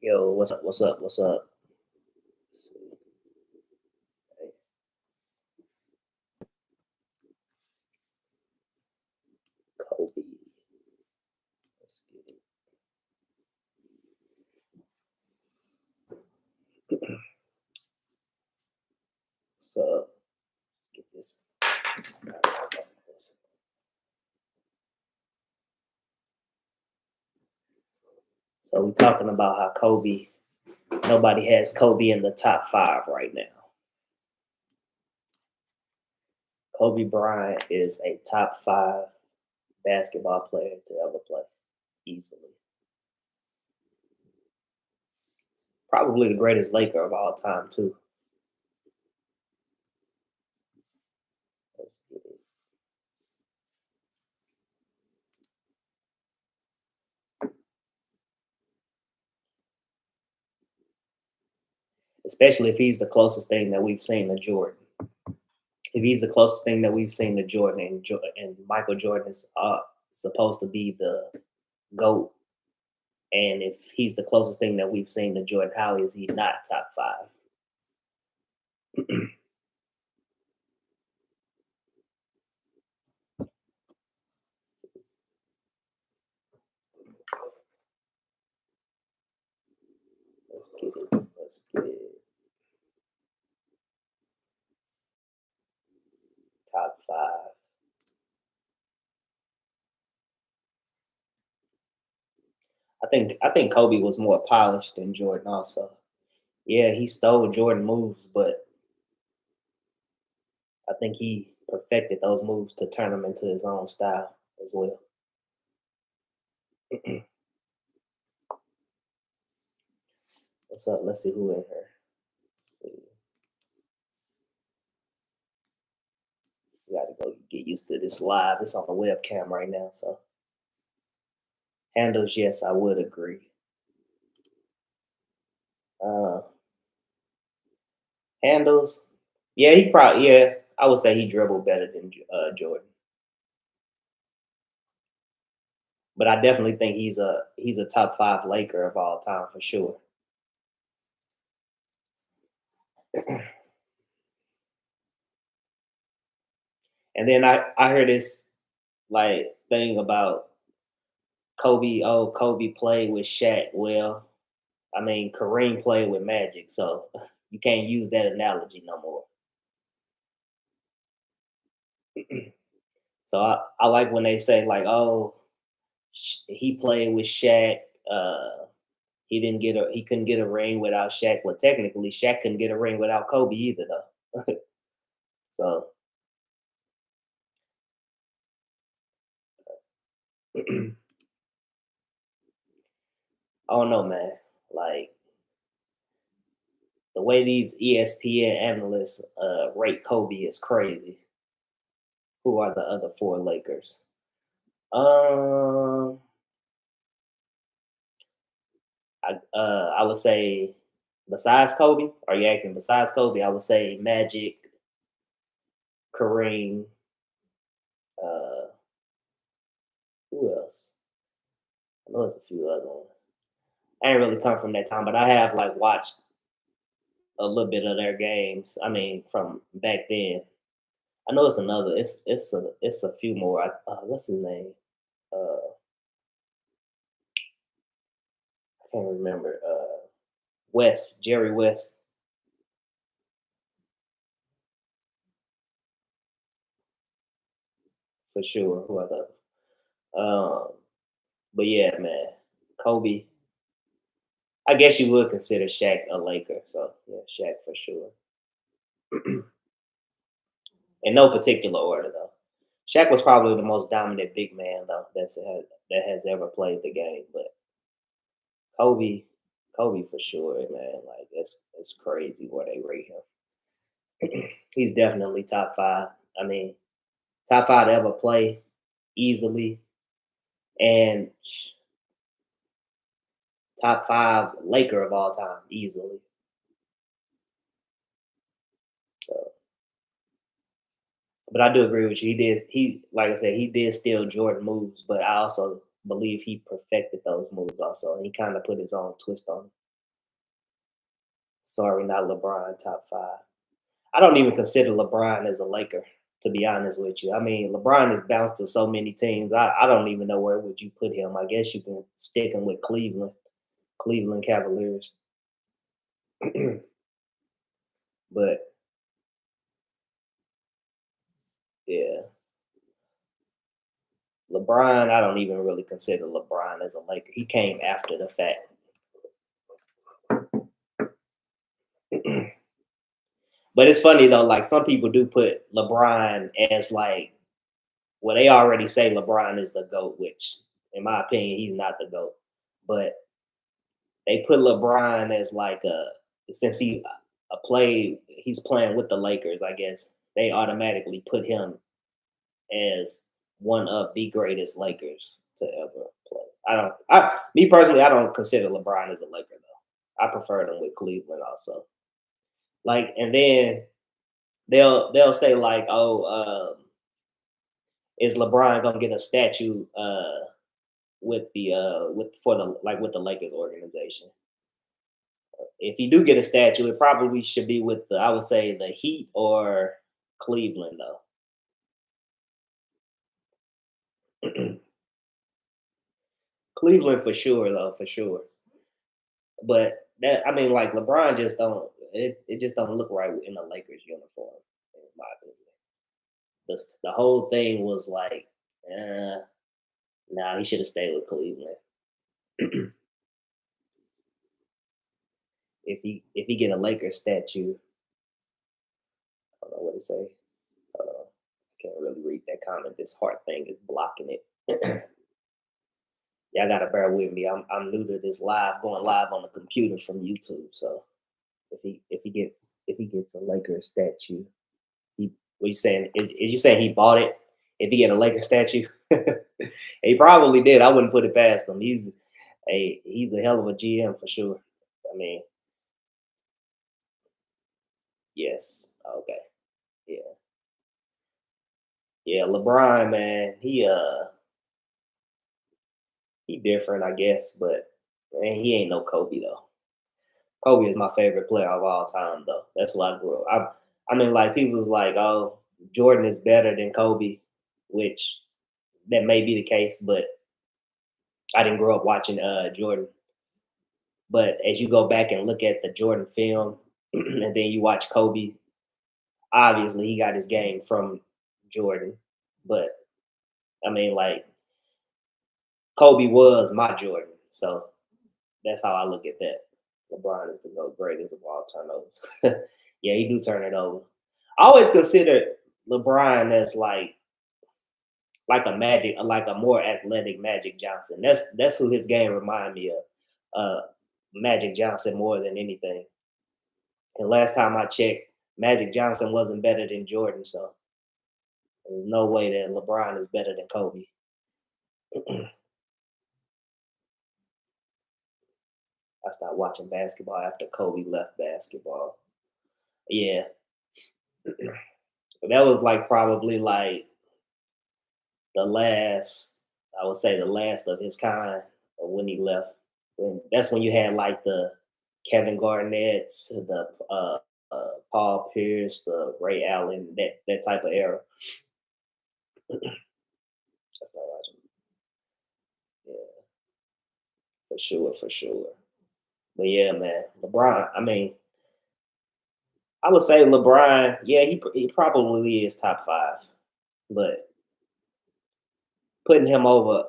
Yo, what's up? What's up? What's up? Let's see. Hey, Kobe. Let's get it. What's up? Get this. So we talking about how Kobe. Nobody has Kobe in the top five right now. Kobe Bryant is a top five basketball player to ever play, easily. Probably the greatest Laker of all time too. Let's get it. Especially if he's the closest thing that we've seen to Jordan. If he's the closest thing that we've seen to Jordan, and Michael Jordan is supposed to be the GOAT, and if he's the closest thing that we've seen to Jordan, how is he not top five? Let's get it. Let's get it. Top five. I think Kobe was more polished than Jordan. Also, yeah, he stole Jordan moves, but I think he perfected those moves to turn them into his own style as well. What's up? Let's see who in here. Let's see. We got to go get used to this live. It's on the webcam right now, so handles. Yes, I would agree. Uh, handles. Yeah, he probably. Yeah, I would say he dribbled better than Jordan, but I definitely think he's a top five Laker of all time for sure. And then I heard this like thing about Kobe. Oh, Kobe played with Shaq. Well, I mean Kareem played with Magic, so you can't use that analogy no more. So I like when they say like, oh, he played with Shaq. He couldn't get a ring without Shaq. Well, technically, Shaq couldn't get a ring without Kobe either, though. So I don't know, man. Like the way these ESPN analysts rate Kobe is crazy. Who are the other four Lakers? Um, I would say besides Kobe. Are you asking besides Kobe? I would say Magic, Kareem. Uh, who else? I know there's a few other ones. I ain't really come from that time, but I have like watched a little bit of their games. I mean, from back then. I know it's another. It's a few more. What's his name? I can't remember. West, Jerry West, for sure. Who other? But yeah, man, Kobe. I guess you would consider Shaq a Laker. So yeah, Shaq for sure. In no particular order though. Shaq was probably the most dominant big man though that has ever played the game. But Kobe, Kobe for sure, man. Like it's crazy where they rate him. He's definitely top five. I mean, top five to ever play easily, and top five Laker of all time easily. So, but I do agree with you. He did. He like I said, he did steal Jordan moves, but I also believe he perfected those moves also, and he kind of put his own twist on 'em. Sorry, not LeBron top five. I don't even consider LeBron as a Laker, to be honest with you. I mean, LeBron has bounced to so many teams. I don't even know where would you put him. I guess you can stick him with Cleveland Cavaliers. But yeah, LeBron, I don't even really consider LeBron as a Laker. He came after the fact. But it's funny though, like some people do put LeBron as like, well, they already say LeBron is the GOAT, which in my opinion, he's not the GOAT. But they put LeBron as like since he's playing with the Lakers, I guess they automatically put him as one of the greatest Lakers to ever play. Me personally, I don't consider LeBron as a Laker though. I prefer him with Cleveland also. Like, and then they'll say like, oh, is LeBron gonna get a statue with for the like with the Lakers organization? If you do get a statue, it probably should be with the I would say the Heat or Cleveland though. Cleveland for sure though, for sure. But that I mean, like LeBron just don't it just don't look right in the Lakers uniform, in my opinion. The whole thing was like, nah, he should have stayed with Cleveland. If he get a Lakers statue, I don't know what to say. I can't really read that comment. This heart thing is blocking it. Y'all gotta bear with me. I'm new to this going live on the computer from YouTube. So if he gets a Lakers statue, he what you saying? Is you saying he bought it? If he get a Lakers statue, he probably did. I wouldn't put it past him. He's a hell of a GM for sure. I mean, yes. Okay. Yeah. Yeah. LeBron, man, he different, I guess, but man, he ain't no Kobe though. Kobe is my favorite player of all time, though. That's why I grew up. I mean, like people's like, oh, Jordan is better than Kobe, which that may be the case, but I didn't grow up watching Jordan. But as you go back and look at the Jordan film, and then you watch Kobe, obviously he got his game from Jordan. But I mean, like Kobe was my Jordan, so that's how I look at that. LeBron is the GOAT, greatest of all turnovers. Yeah, he do turn it over. I always consider LeBron as like a Magic, like a more athletic Magic Johnson. That's who his game remind me of. Magic Johnson more than anything. And last time I checked, Magic Johnson wasn't better than Jordan, so there's no way that LeBron is better than Kobe. I stopped watching basketball after Kobe left basketball. Yeah, that was like probably like the last, I would say the last of his kind when he left. And that's when you had like the Kevin Garnett's, the Paul Pierce, the Ray Allen, that type of era. That's not watching. Yeah, for sure, for sure. But yeah, man, LeBron. I mean, I would say LeBron. Yeah, he probably is top five, but putting him over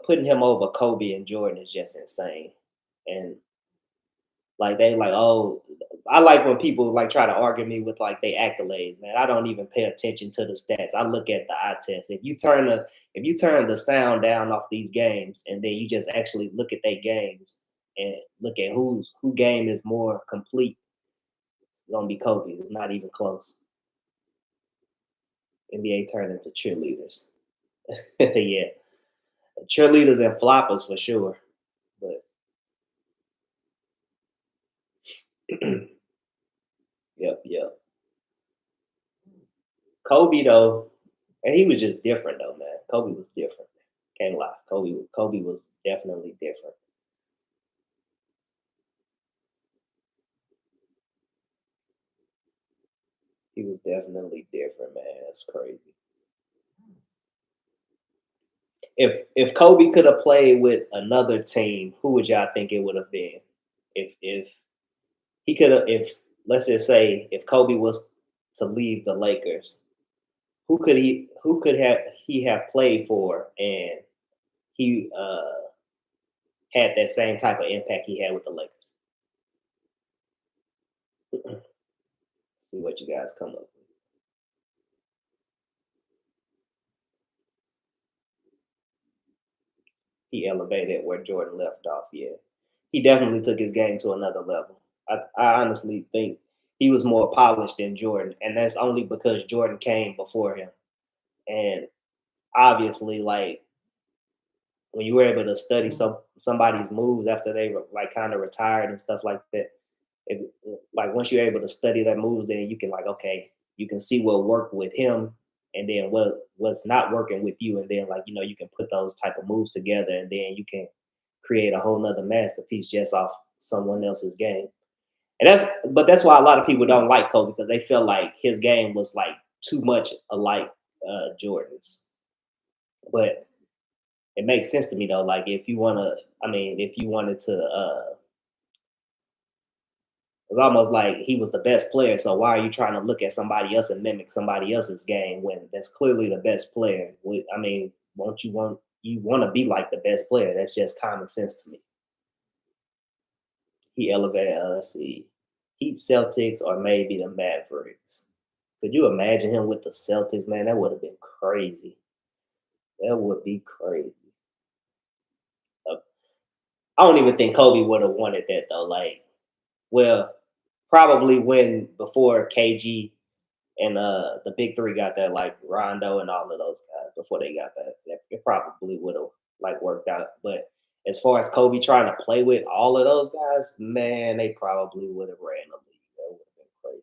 Kobe and Jordan is just insane. And like they like, oh, I like when people like try to argue me with like they accolades, man. I don't even pay attention to the stats. I look at the eye test. If you turn the sound down off these games and then you just actually look at their games and look at who game is more complete, it's gonna be Kobe. It's not even close. NBA turned into cheerleaders. Yeah. Cheerleaders and floppers for sure. But yep, yep. Kobe though, and he was just different though, man. Kobe was different. Can't lie. Kobe was definitely different. He was definitely different, man. That's crazy. If Kobe could have played with another team, who would y'all think it would have been? If he could have, if let's just say if Kobe was to leave the Lakers, who could have he have played for and he had that same type of impact he had with the Lakers? See what you guys come up with. He elevated where Jordan left off. Yeah, he definitely took his game to another level. I honestly think he was more polished than Jordan, and that's only because Jordan came before him. And obviously, like when you were able to study somebody's moves after they were like kind of retired and stuff like that, if, like once you're able to study their moves, then you can like okay, you can see what worked with him, and then what's not working with you, and then like you can put those type of moves together, and then you can create a whole nother masterpiece just off someone else's game. And that's why a lot of people don't like Kobe because they feel like his game was like too much alike Jordan's. But it makes sense to me though. Like if you wanna, I mean, if you wanted to, it's almost like he was the best player. So why are you trying to look at somebody else and mimic somebody else's game when that's clearly the best player? I mean, won't you want to be like the best player? That's just common sense to me. He elevated. Let's see, Heat Celtics or maybe the Mavericks. Could you imagine him with the Celtics, man? That would have been crazy. That would be crazy. Uh, I don't even think Kobe would have wanted that though. Like, well, probably when before KG and the big three got that, like Rondo and all of those guys before they got that, it probably would have like worked out. But as far as Kobe trying to play with all of those guys, man, they probably would have ran the league. That would have been crazy.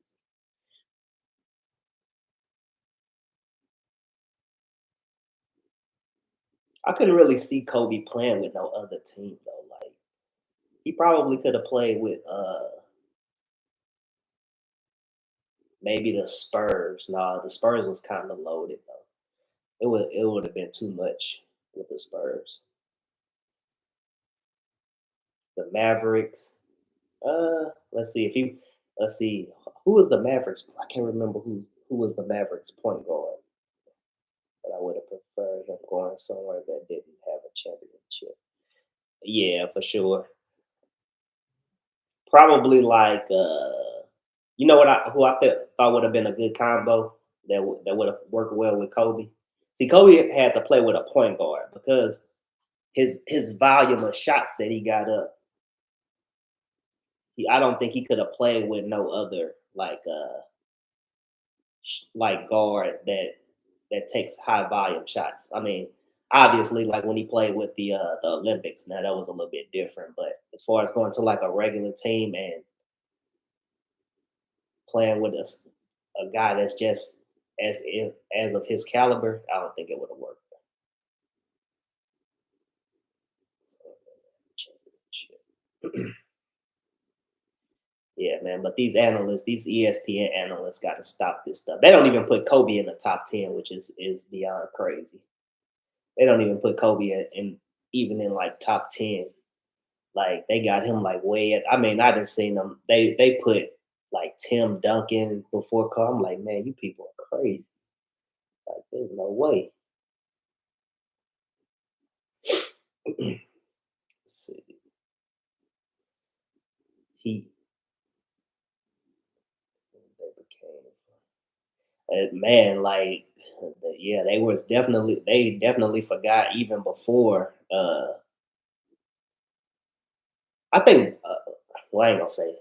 I couldn't really see Kobe playing with no other team though. Like he probably could have played with maybe the Spurs. Nah, the Spurs was kind of loaded though. It would have been too much with the Spurs. The Mavericks. Let's see if he. Let's see who was the Mavericks. I can't remember who was the Mavericks point guard, but I would have preferred him going somewhere that didn't have a championship. Yeah, for sure. Probably like you know what thought would have been a good combo that would have worked well with Kobe. See, Kobe had to play with a point guard because his volume of shots that he got up, I don't think he could have played with no other like guard that takes high volume shots. I mean, obviously, like when he played with the Olympics, now that was a little bit different. But as far as going to like a regular team and playing with a guy that's just as of his caliber, I don't think it would have worked. So, championship. Yeah, man. But these analysts, these ESPN analysts, got to stop this stuff. They don't even put Kobe in the top 10, which is beyond crazy. They don't even put Kobe even in like top 10. Like they got him like way at. I mean, I didn't see them. They put like Tim Duncan before Kobe. I'm like, man, you people are crazy. Like, there's no way. Let's see. He they became man, like yeah, they definitely forgot even before. I think well, I ain't gonna say.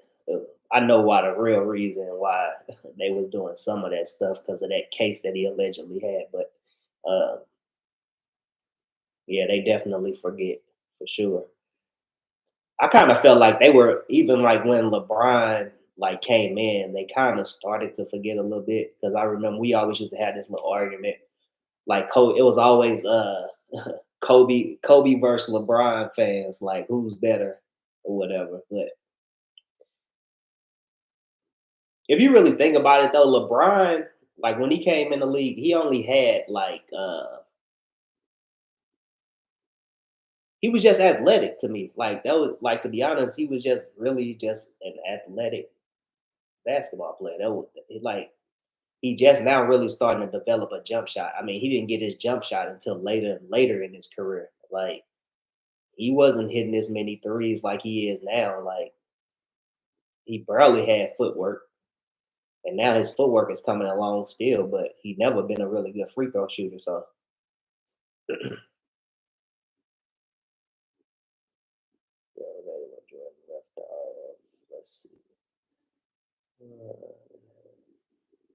I know why the real reason why they was doing some of that stuff because of that case that he allegedly had, but uh, yeah, they definitely forget for sure. I kind of felt like they were even like when LeBron like came in, they kind of started to forget a little bit because I remember we always used to have this little argument. Like Kobe, it was always Kobe versus LeBron fans, like who's better or whatever. But If you really think about it though, LeBron, like when he came in the league, he only had like he was just athletic to me. Like that was like to be honest, he was just really just an athletic basketball player. That was like he just now really starting to develop a jump shot. I mean, he didn't get his jump shot until later and later in his career. Like he wasn't hitting as many threes like he is now. Like he barely had footwork. And now his footwork is coming along still, but he never been a really good free throw shooter. So yeah, let's see. Uh,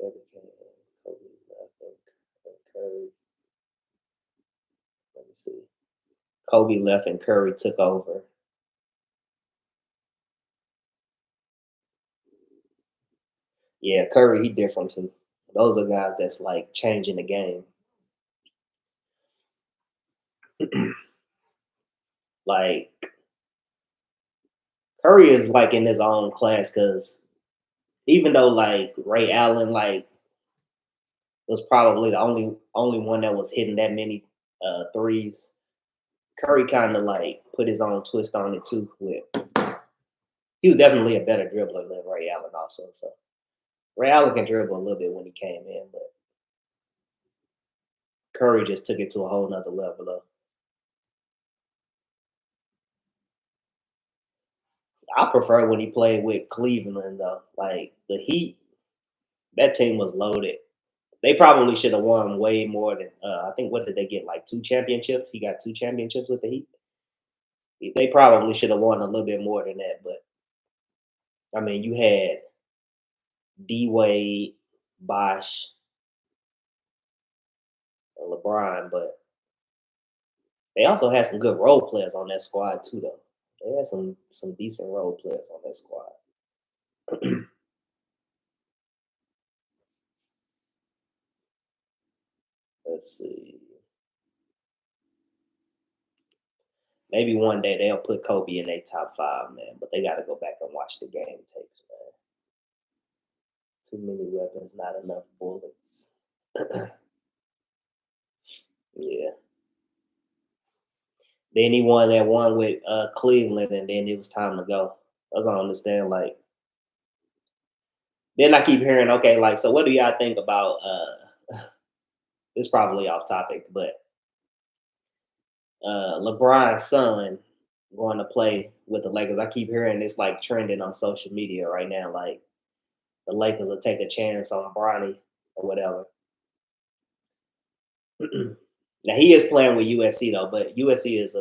that became Kobe left and Curry. Let me see. Kobe left and Curry took over. Yeah, Curry, he different too. Those are guys that's like changing the game. Like Curry is like in his own class because even though like Ray Allen like was probably the only one that was hitting that many threes, Curry kind of like put his own twist on it too. With he was definitely a better dribbler than Ray Allen also. So Ray Allen can dribble a little bit when he came in, but Curry just took it to a whole nother level though. I prefer when he played with Cleveland though. Like the Heat, that team was loaded. They probably should have won way more than I think. What did they get? Like two championships. He got two championships with the Heat. They probably should have won a little bit more than that. But I mean, you had D Wade, Bosh, and LeBron, but they also had some good role players on that squad too, though. They had some decent role players on that squad. Let's see. Maybe one day they'll put Kobe in their top five, man. But they got to go back and watch the game tapes, man. Too many weapons, not enough bullets. Yeah. Then he won that one with Cleveland, and then it was time to go. That's what I understand. Like, then I keep hearing, okay, like, so what do y'all think about? It's probably off topic, but LeBron's son going to play with the Lakers. I keep hearing it's like trending on social media right now. Like the Lakers will take a chance on Bronny or whatever. Now he is playing with USC though, but USC is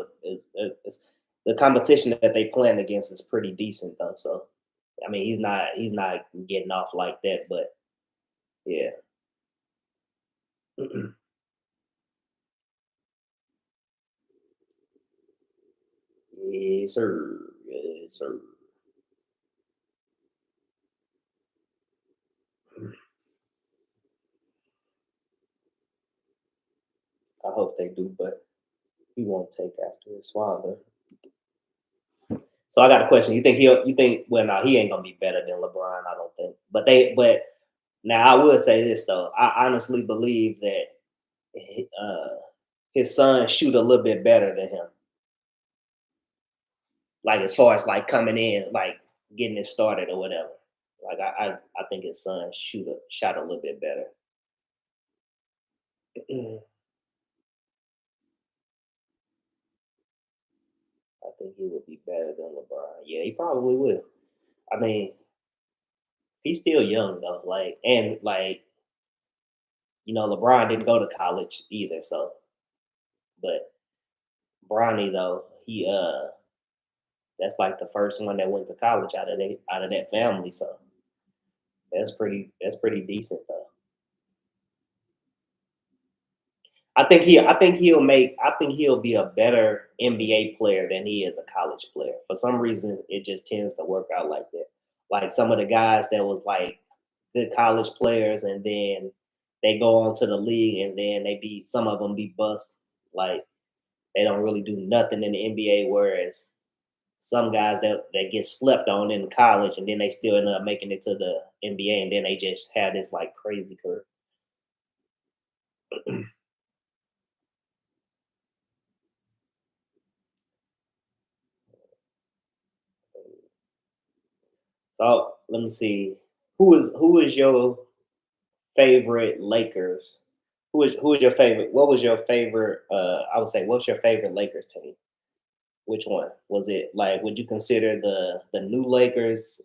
the competition that they playing against is pretty decent though. So I mean he's not getting off like that, but yeah. Yes, sir. Yes, sir. I hope they do, but he won't take after his father. So I got a question. You think well no, he ain't gonna be better than LeBron, I don't think. But now I will say this though. I honestly believe that uh his son shoot a little bit better than him. Like as far as like coming in, like getting it started or whatever. Like I think his son shot a little bit better. I think he would be better than LeBron. Yeah, he probably will. I mean, he's still young though. Like and like LeBron didn't go to college either. So, but Bronny though, he that's like the first one that went to college out of that family. So that's pretty decent though. I think he'll be a better NBA player than he is a college player. For some reason, it just tends to work out like that. Like some of the guys that was like good college players, and then they go on to the league, and then some of them be bust. Like they don't really do nothing in the NBA. Whereas some guys that get slept on in college and then they still end up making it to the NBA and then they just have this like crazy career. So let me see. Who is your favorite Lakers? Who is your favorite? What was your favorite? I would say, what's your favorite Lakers team? Which one was it? Like, would you consider the new Lakers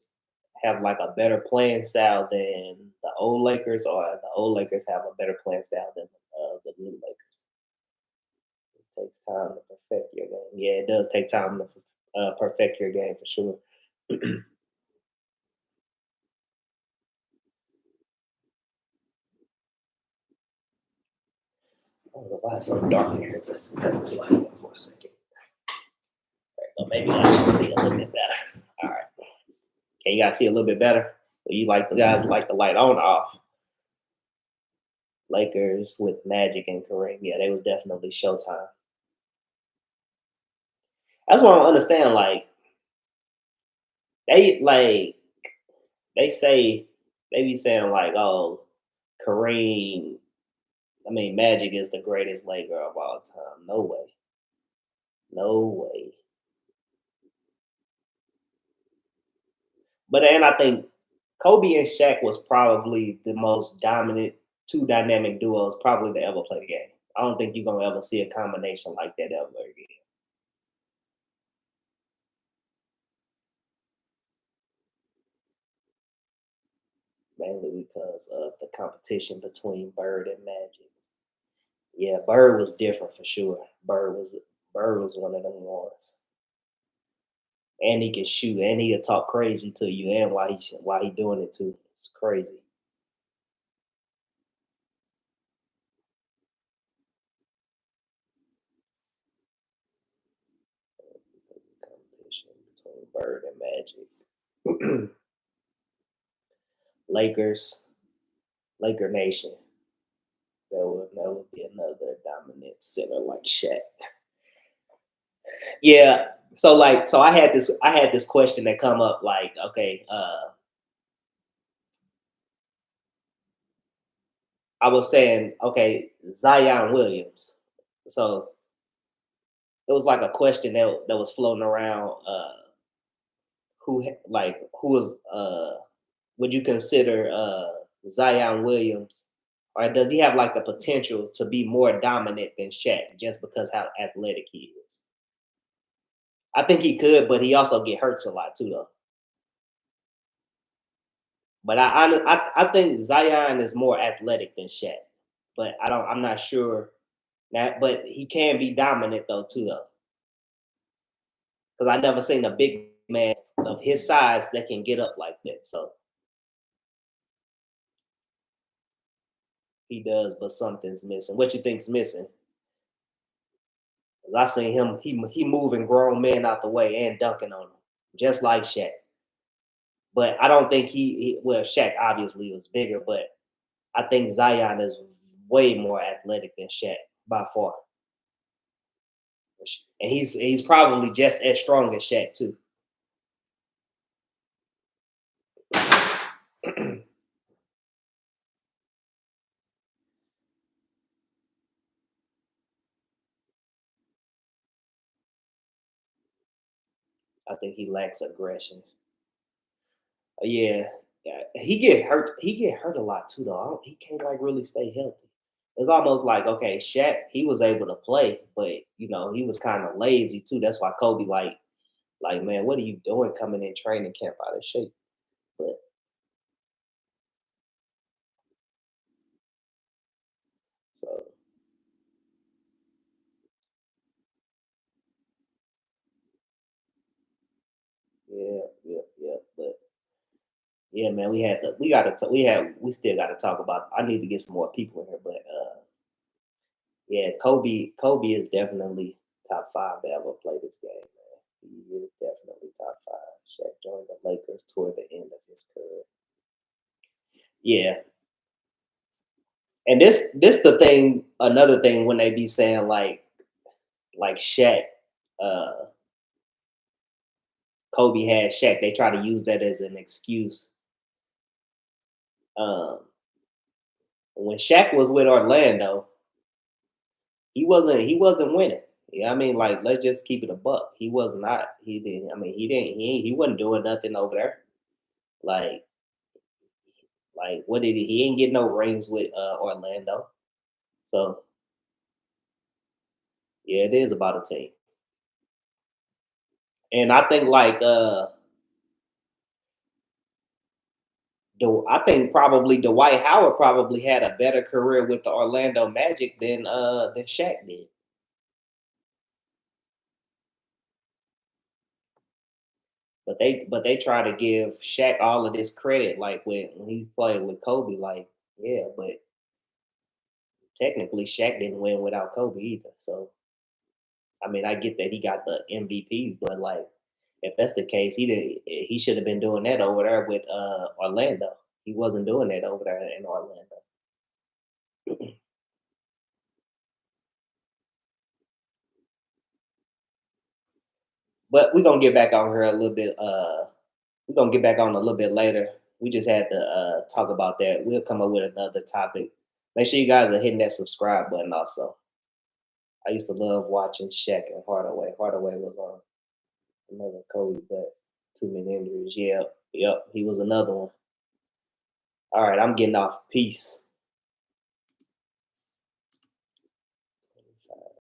have like a better playing style than the old Lakers, or the old Lakers have a better playing style than the new Lakers? It takes time to perfect your game. Yeah, it does take time to perfect your game for sure. I don't know why it's so dark in here. Let's cut this light on for a second. Or maybe I can see a little bit better. All right. Can you guys see a little bit better? Or you like the guys like the light on or off? Lakers with Magic and Kareem. Yeah, they was definitely Showtime. That's what I don't understand. They like they say they be saying like, oh, Kareem. I mean, Magic is the greatest Laker of all time. No way. No way. But and I think Kobe and Shaq was probably the most dominant two dynamic duos probably to ever play the game. I don't think you're gonna ever see a combination like that ever again. Mainly because of the competition between Bird and Magic. Yeah, Bird was different for sure. Bird was one of them ones. And he can shoot, and he'll talk crazy to you, and why he doing it too. It's crazy. Competition between Bird and Magic. Lakers, Laker Nation. That would be another dominant center like Shaq. Yeah. So I had this question that come up like, okay, I was saying, okay, Zion Williams. So it was like a question that was floating around. Who was would you consider Zion Williams, or does he have like the potential to be more dominant than Shaq just because how athletic he is? I think he could, but he also get hurts a lot too, though. But I think Zion is more athletic than Shaq, but I'm not sure that. But he can be dominant though too, though, because I never seen a big man of his size that can get up like that. So he does, but something's missing. What you think's missing? 'Cause I seen him. He moving grown men out the way and dunking on them, just like Shaq. But I don't think well, Shaq obviously was bigger, but I think Zion is way more athletic than Shaq by far. And he's probably just as strong as Shaq too. I think he lacks aggression. Yeah, yeah. He get hurt. He get hurt a lot too, though. He can't like really stay healthy. It's almost like okay, Shaq. He was able to play, but he was kind of lazy too. That's why Kobe like man, what are you doing coming in training camp out of shape? But so yeah, yeah, yeah. But yeah, man, we still got to talk about. I need to get some more people in here, but yeah, Kobe is definitely top five to ever play this game, man. He is definitely top five. Shaq joined the Lakers toward the end of his career. Yeah, and this the thing. Another thing when they be saying like Shaq, uh, Kobe had Shaq. They try to use that as an excuse. Um, when Shaq was with Orlando, he wasn't winning. Yeah, I mean, like let's just keep it a buck. He was not. He didn't. I mean, he didn't. He wasn't doing nothing over there. Like what did he? He didn't get no rings with Orlando. So yeah, it is about a team. And I think I think probably Dwight Howard probably had a better career with the Orlando Magic than Shaq did. But they try to give Shaq all of this credit, like when he played with Kobe, like yeah, but technically Shaq didn't win without Kobe either. So I mean, I get that he got the MVPs, but like if that's the case, he should have been doing that over there with Orlando. He wasn't doing that over there in Orlando. But we're gonna get back on here a little bit. We're gonna get back on a little bit later. We just had to talk about that. We'll come up with another topic. Make sure you guys are hitting that subscribe button also. I used to love watching Shaq and Hardaway. Hardaway was on another Kobe, but too many injuries. Yep, yep. He was another one. All right, I'm getting off. Peace.